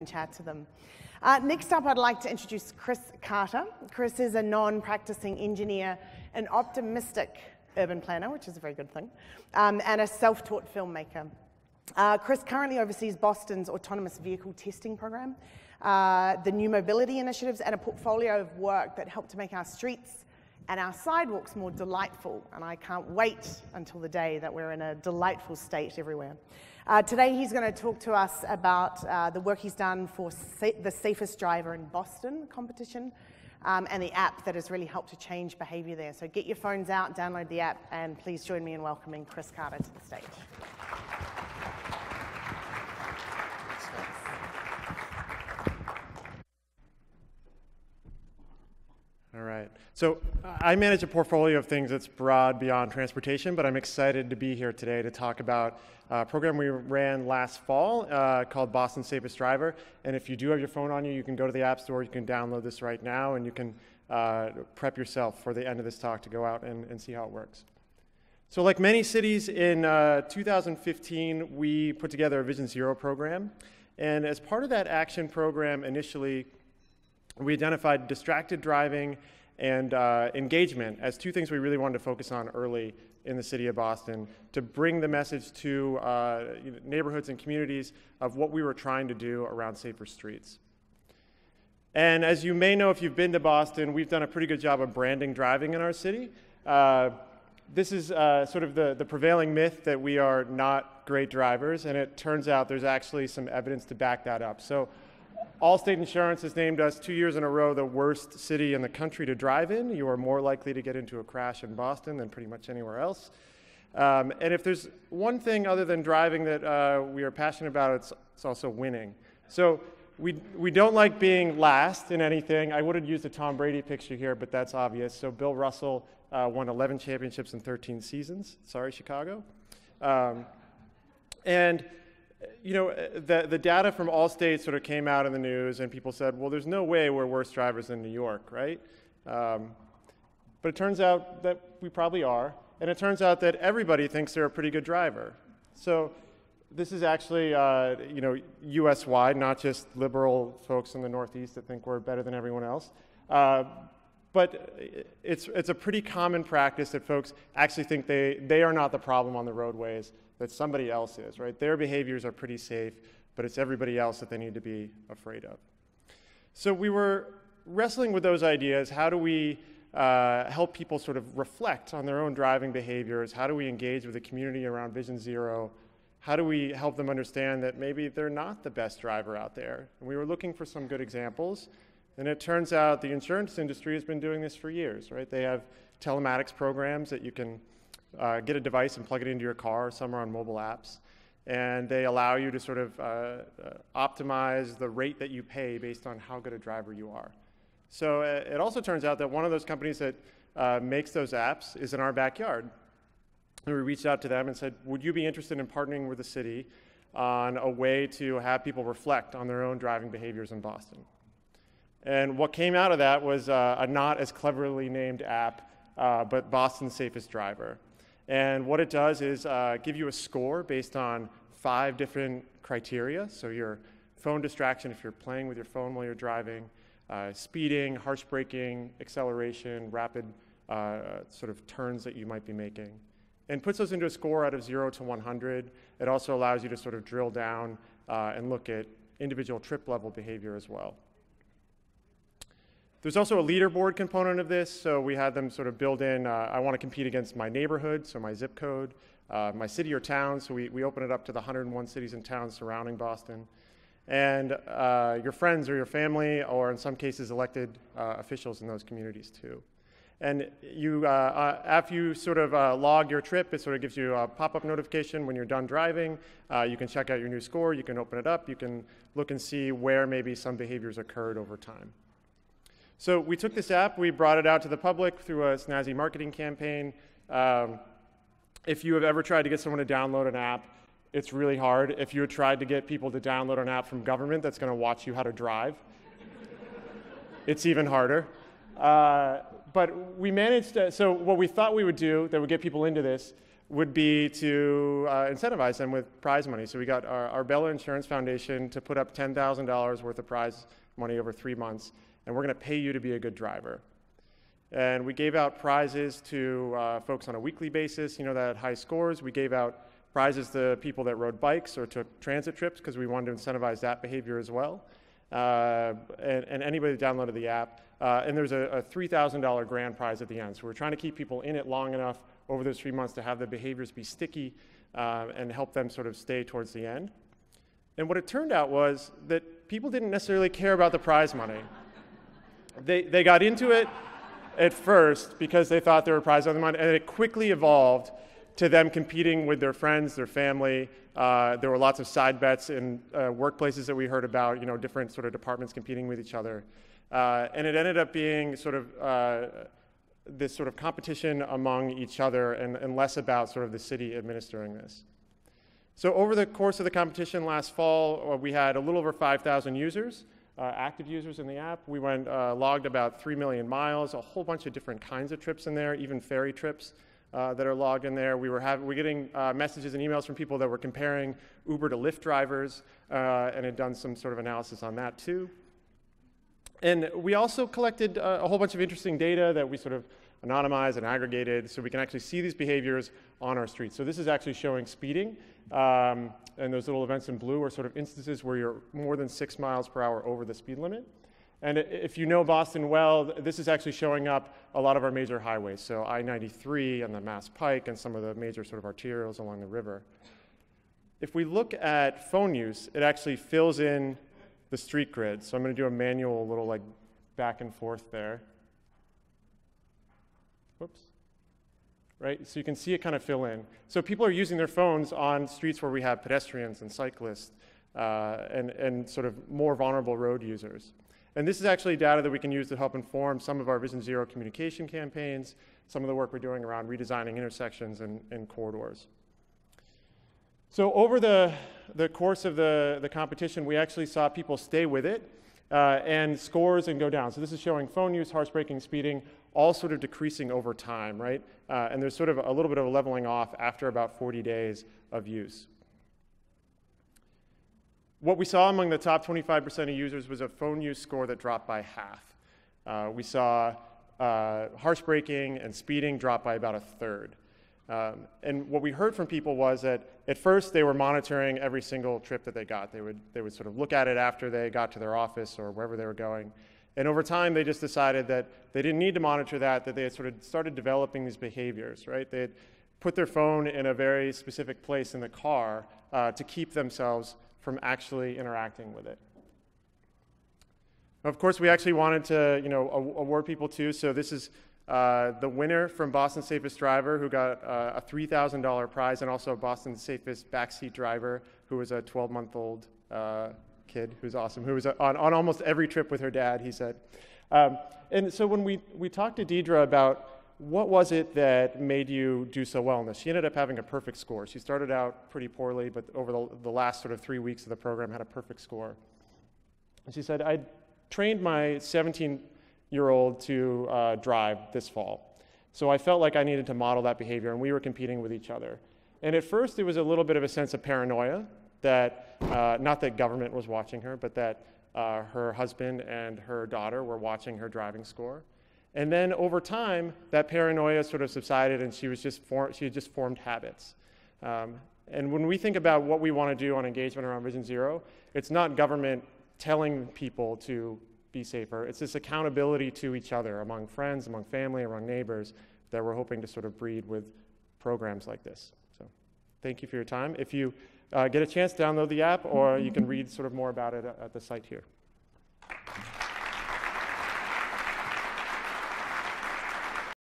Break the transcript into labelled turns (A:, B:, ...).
A: chat to them. Next up, I'd like to introduce Kris Carter. Kris is a non-practicing engineer, an optimistic urban planner, which is a very good thing, and a self-taught filmmaker. Kris currently oversees Boston's autonomous vehicle testing program, the new mobility initiatives, and a portfolio of work that help to make our streets and our sidewalks more delightful. And I can't wait until the day that we're in a delightful state everywhere. Today he's going to talk to us about the work he's done for the Safest Driver in Boston competition and the app that has really helped to change behavior there. So get your phones out, download the app, and please join me in welcoming Kris Carter to the stage.
B: All right. So I manage a portfolio of things that's broad beyond transportation, but I'm excited to be here today to talk about a program we ran last fall called Boston's Safest Driver. And if you do have your phone on you, you can go to the App Store, you can download this right now, and you can prep yourself for the end of this talk to go out and see how it works. So like many cities in 2015, we put together a Vision Zero program. And as part of that action program, initially, we identified distracted driving and engagement as two things we really wanted to focus on early in the city of Boston to bring the message to neighborhoods and communities of what we were trying to do around safer streets. And as you may know, if you've been to Boston, we've done a pretty good job of branding driving in our city. This is sort of the prevailing myth that we are not great drivers, and it turns out there's actually some evidence to back that up. So Allstate Insurance has named us 2 years in a row the worst city in the country to drive in. You are more likely to get into a crash in Boston than pretty much anywhere else. And if there's one thing other than driving that we are passionate about, it's also winning. So we don't like being last in anything. I would have used a Tom Brady picture here, but that's obvious. So Bill Russell won 11 championships in 13 seasons. Sorry, Chicago. And you know, the data from Allstate sort of came out in the news, and people said, well, there's no way we're worse drivers than New York, right? But it turns out that we probably are, and it turns out that everybody thinks they're a pretty good driver. So this is actually, you know, US-wide, not just liberal folks in the Northeast that think we're better than everyone else. But it's a pretty common practice that folks actually think they are not the problem on the roadways, that somebody else is, right? Their behaviors are pretty safe, but it's everybody else that they need to be afraid of. So we were wrestling with those ideas. How do we help people sort of reflect on their own driving behaviors? How do we engage with the community around Vision Zero? How do we help them understand that maybe they're not the best driver out there? And we were looking for some good examples. And it turns out the insurance industry has been doing this for years, right? They have telematics programs that you can get a device and plug it into your car. Some are on mobile apps. And they allow you to sort of optimize the rate that you pay based on how good a driver you are. So it also turns out that one of those companies that makes those apps is in our backyard. And we reached out to them and said, would you be interested in partnering with the city on a way to have people reflect on their own driving behaviors in Boston? And what came out of that was a not as cleverly named app, but Boston's Safest Driver. And what it does is give you a score based on 5 different criteria. So your phone distraction, if you're playing with your phone while you're driving, speeding, harsh braking, acceleration, rapid sort of turns that you might be making. And puts those into a score out of 0 to 100. It also allows you to sort of drill down and look at individual trip level behavior as well. There's also a leaderboard component of this, so we had them sort of build in, I want to compete against my neighborhood, so my zip code, my city or town, so we open it up to the 101 cities and towns surrounding Boston, and your friends or your family, or in some cases elected officials in those communities too. And you, after you sort of log your trip, it sort of gives you a pop-up notification when you're done driving. You can check out your new score, you can open it up, you can look and see where maybe some behaviors occurred over time. So we took this app, we brought it out to the public through a snazzy marketing campaign. If you have ever tried to get someone to download an app, it's really hard. If you had tried to get people to download an app from government that's going to watch you how to drive, it's even harder. But we managed to, so what we thought we would do that would get people into this would be to incentivize them with prize money. So we got our Bella Insurance Foundation to put up $10,000 worth of prize money over 3 months, and we're going to pay you to be a good driver. And we gave out prizes to folks on a weekly basis, that had high scores. We gave out prizes to people that rode bikes or took transit trips because we wanted to incentivize that behavior as well. And anybody that downloaded the app. And there's a $3,000 grand prize at the end. So we're trying to keep people in it long enough over those 3 months to have the behaviors be sticky and help them sort of stay towards the end. And what it turned out was that people didn't necessarily care about the prize money. They got into it at first because they thought there were prizes on the money, and it quickly evolved to them competing with their friends, their family. There were lots of side bets in workplaces that we heard about, different sort of departments competing with each other. And it ended up being sort of this sort of competition among each other and less about sort of the city administering this. So over the course of the competition last fall, we had a little over 5,000 users, active users in the app. We logged about 3 million miles, a whole bunch of different kinds of trips in there, even ferry trips that are logged in there. We're getting messages and emails from people that were comparing Uber to Lyft drivers and had done some sort of analysis on that too. And we also collected a whole bunch of interesting data that we sort of anonymized and aggregated so we can actually see these behaviors on our streets. So this is actually showing speeding, and those little events in blue are sort of instances where you're more than 6 miles per hour over the speed limit. And if you know Boston well, this is actually showing up a lot of our major highways, so I-93 and the Mass Pike and some of the major sort of arterials along the river. If we look at phone use, it actually fills in the street grid. So I'm going to do a manual little like back and forth there. Whoops. Right, so you can see it kind of fill in. So people are using their phones on streets where we have pedestrians and cyclists and sort of more vulnerable road users. And this is actually data that we can use to help inform some of our Vision Zero communication campaigns, some of the work we're doing around redesigning intersections and corridors. So over the course of the competition, we actually saw people stay with it and scores and go down. So this is showing phone use, harsh braking, speeding, all sort of decreasing over time, right? And there's sort of a little bit of a leveling off after about 40 days of use. What we saw among the top 25% of users was a phone use score that dropped by half. We saw harsh braking and speeding drop by about a third. And what we heard from people was that at first they were monitoring every single trip that they got. They would sort of look at it after they got to their office or wherever they were going. And over time they just decided that they didn't need to monitor that they had sort of started developing these behaviors, right? They had put their phone in a very specific place in the car to keep themselves from actually interacting with it. Of course, we actually wanted to award people too. So this is the winner from Boston's Safest Driver, who got a $3,000 prize, and also Boston's Safest Backseat Driver, who was a 12-month-old kid who's awesome, who was on almost every trip with her dad, he said. And so when we talked to Deidre about what was it that made you do so well in this, she ended up having a perfect score. She started out pretty poorly, but over the last sort of 3 weeks of the program had a perfect score. And she said, I trained my 17-year-old to drive this fall. So I felt like I needed to model that behavior, and we were competing with each other. And at first, it was a little bit of a sense of paranoia that, not that government was watching her, but that her husband and her daughter were watching her driving score. And then over time, that paranoia sort of subsided, and she had just formed habits. And when we think about what we want to do on engagement around Vision Zero, it's not government telling people to be safer. It's this accountability to each other, among friends, among family, among neighbors, that we're hoping to sort of breed with programs like this. So thank you for your time. If you get a chance, download the app, or you can read sort of more about it at the site here.